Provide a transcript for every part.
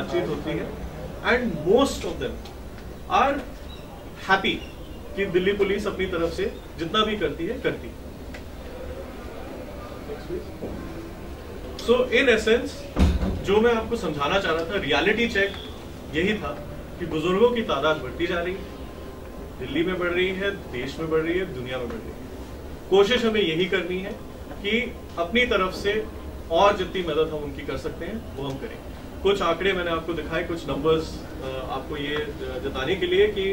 बातचीत होती है and most of them are happy कि दिल्ली पुलिस अपनी तरफ से जितना भी करती है करती है। सो इन एसेंस जो मैं आपको समझाना चाह रहा था, रियलिटी चेक यही था कि बुजुर्गों की तादाद बढ़ती जा रही है, दिल्ली में बढ़ रही है, देश में बढ़ रही है, दुनिया में बढ़ रही है। कोशिश हमें यही करनी है कि अपनी तरफ से और जितनी मदद हम उनकी कर सकते हैं वो हम करें। कुछ आंकड़े मैंने आपको दिखाए, कुछ नंबर्स आपको ये जताने के लिए कि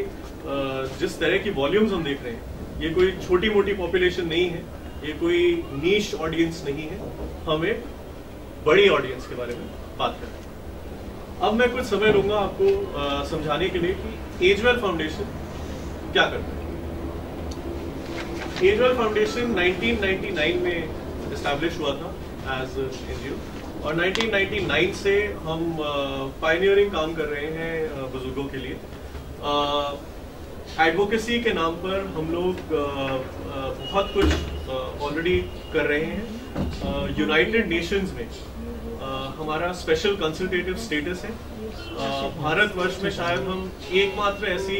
जिस तरह की वॉल्यूम्स हम देख रहे हैं, ये कोई छोटी मोटी पॉपुलेशन नहीं है, ये कोई नीश ऑडियंस नहीं है, हम एक बड़ी ऑडियंस के बारे में बात कर रहे हैं। अब मैं कुछ समय लूंगा आपको समझाने के लिए कि एजवेल फाउंडेशन क्या करता है। एजवेल फाउंडेशन 1999 में एस्टैब्लिश हुआ था एज एनजीओ और 1999 से हम पायनियरिंग काम कर रहे हैं बुजुर्गों के लिए। एडवोकेसी के नाम पर हम लोग बहुत कुछ ऑलरेडी कर रहे हैं। यूनाइटेड नेशंस में हमारा स्पेशल कंसल्टेटिव स्टेटस है। भारतवर्ष में शायद हम एकमात्र ऐसी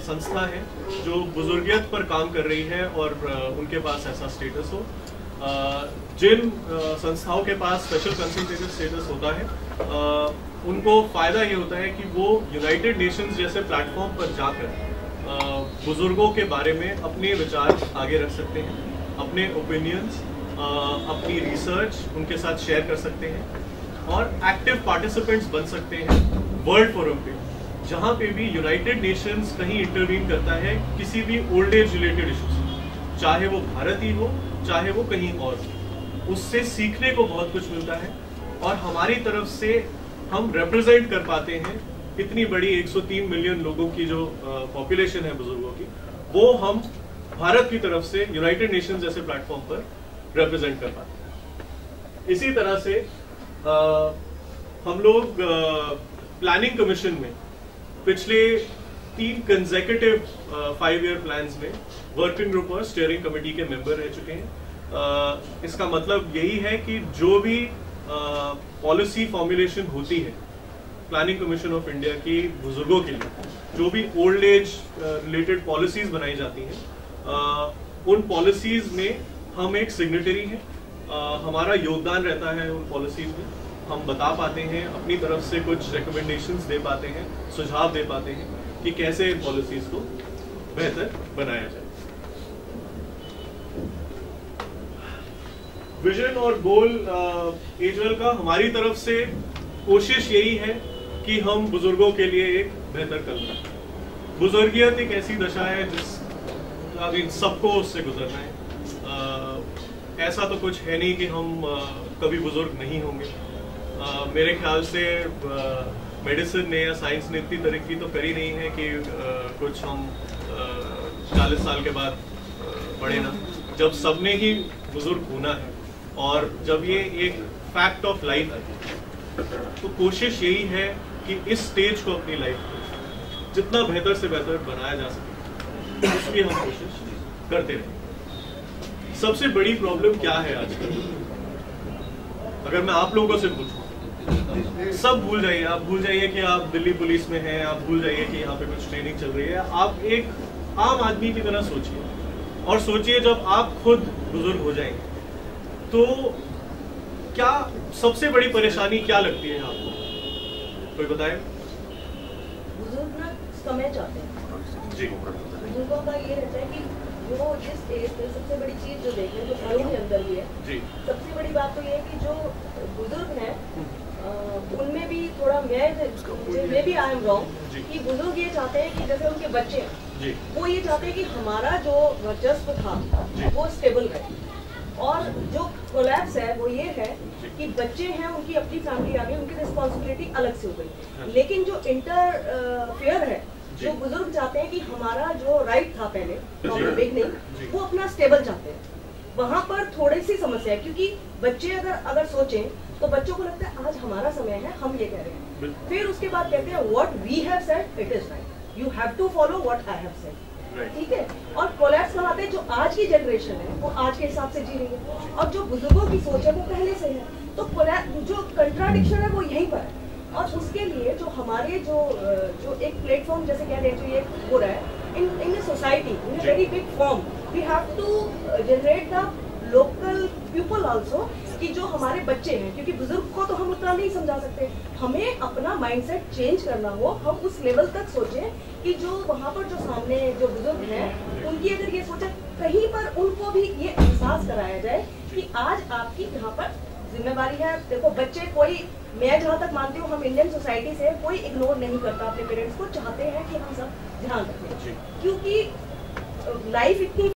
संस्था है जो बुजुर्गियत पर काम कर रही है और उनके पास ऐसा स्टेटस हो। जिन संस्थाओं के पास स्पेशल कंसल्टेटिव स्टेटस होता है उनको फायदा ये होता है कि वो यूनाइटेड नेशंस जैसे प्लेटफॉर्म पर जाकर बुजुर्गों के बारे में अपने विचार आगे रख सकते हैं, अपने ओपिनियंस, अपनी रिसर्च उनके साथ शेयर कर सकते हैं और एक्टिव पार्टिसिपेंट्स बन सकते हैं वर्ल्ड फोरम पे, जहां पे भी यूनाइटेड नेशंस कहीं इंटरवीन करता है किसी भी ओल्ड एज रिलेटेड इश्यूज, चाहे वो भारत ही हो चाहे वो कहीं और हो। उससे सीखने को बहुत कुछ मिलता है और हमारी तरफ से हम रिप्रेजेंट कर पाते हैं इतनी बड़ी 103 मिलियन लोगों की जो पॉपुलेशन है बुजुर्गों की, वो हम भारत की तरफ से यूनाइटेड नेशंस जैसे प्लेटफॉर्म पर रिप्रेजेंट कर पाते हैं। इसी तरह से हम लोग प्लानिंग कमीशन में पिछले 3 कंसेक्यूटिव 5 ईयर प्लान्स में वर्किंग ग्रुप और स्टीयरिंग कमेटी के मेंबर रह चुके हैं। इसका मतलब यही है कि जो भी पॉलिसी फॉर्मुलेशन होती है प्लानिंग कमीशन ऑफ इंडिया की बुजुर्गों के लिए, जो भी ओल्ड एज रिलेटेड पॉलिसीज बनाई जाती हैं, उन पॉलिसीज में हम एक सिग्नेटरी हैं। हमारा योगदान रहता है उन पॉलिसीज में, हम बता पाते हैं, अपनी तरफ से कुछ रिकमेंडेशंस दे पाते हैं, सुझाव दे पाते हैं कि कैसे इन पॉलिसीज को बेहतर बनाया जाए। विजन और गोल एजवेल का हमारी तरफ से कोशिश यही है कि हम बुजुर्गों के लिए एक बेहतर कल बनाएं। बुजुर्गियत एक ऐसी दशा है जिस सबको उससे गुजरना है। ऐसा तो कुछ है नहीं कि हम कभी बुजुर्ग नहीं होंगे। मेरे ख्याल से मेडिसिन ने या साइंस ने इतनी तरक्की तो करी नहीं है कि कुछ हम 40 साल के बाद पढ़े ना। जब सबने ही बुजुर्ग होना है और जब ये एक फैक्ट ऑफ लाइफ है, तो कोशिश यही है कि इस स्टेज को अपनी लाइफ में जितना बेहतर से बेहतर बनाया जा सके उसकी हम कोशिश करते रहें। सबसे बड़ी प्रॉब्लम क्या है आजकल? अगर मैं आप लोगों से पूछूं, सब भूल जाइए, आप भूल जाइए कि आप दिल्ली पुलिस में हैं, आप भूल जाइए कि यहाँ पे कुछ ट्रेनिंग चल रही है। आप एक आम आदमी की तरह सोचिए और सोचिए जब आप खुद बुजुर्ग हो जाएंगे तो क्या सबसे बड़ी परेशानी क्या लगती है आपको? कोई बताए? बुजुर्ग ना समय चाहते हैं जी। बुजुर्गों का ये रहता है कि वो जिस एज पे सबसे बड़ी चीज जो देखें जो घरों के अंदर भी है जी। सबसे बड़ी बात तो ये है कि जो बुजुर्ग हैं उनमें भी थोड़ा मैं भी आई एम रॉन्ग कि बुजुर्ग ये चाहते हैं कि जैसे उनके बच्चे हैं वो ये चाहते हैं कि हमारा जो वर्चस्व था वो स्टेबल रहे। और जो कोलैप्स है वो ये है कि बच्चे हैं, उनकी अपनी फैमिली आ गई, उनकी रिस्पॉन्सिबिलिटी अलग से हो गई, लेकिन जो इंटरफेयर है जो बुजुर्ग चाहते हैं कि हमारा जो राइट था पहले बिगनिंग वो अपना स्टेबल चाहते हैं। वहां पर थोड़ी सी समस्या है क्योंकि बच्चे अगर सोचें तो बच्चों को लगता है आज हमारा समय है, हम ये कह रहे हैं, फिर उसके बाद कहते हैं what we have said it is right, you have to follow what I have said. ठीक है। और कोलैप्स कहाँ पे? जो आज की जनरेशन है वो आज के हिसाब से जी रही है और जो बुजुर्गों की सोच है वो पहले से है। तो जो कंट्राडिक्शन है वो यहीं पर है और उसके लिए जो हमारे जो एक प्लेटफॉर्म जैसे कह रहे जो ये हो रहा है in society in very big form we have to generate the local people also कि जो हमारे बच्चे हैं, क्योंकि बुजुर्ग को तो हम उतना नहीं समझा सकते, हमें अपना माइंडसेट चेंज करना हो, हम उस लेवल तक सोचें कि जो वहाँ पर जो सामने जो बुजुर्ग हैं उनकी अगर ये सोचे कहीं पर उनको भी ये एहसास कराया जाए कि आज आपकी यहाँ पर जिम्मेवारी है। देखो बच्चे कोई, मैं जहाँ तक मानती हूँ हम इंडियन सोसाइटी से कोई इग्नोर नहीं करता अपने पेरेंट्स को, चाहते हैं कि हम सब ध्यान रखें, क्योंकि लाइफ इतनी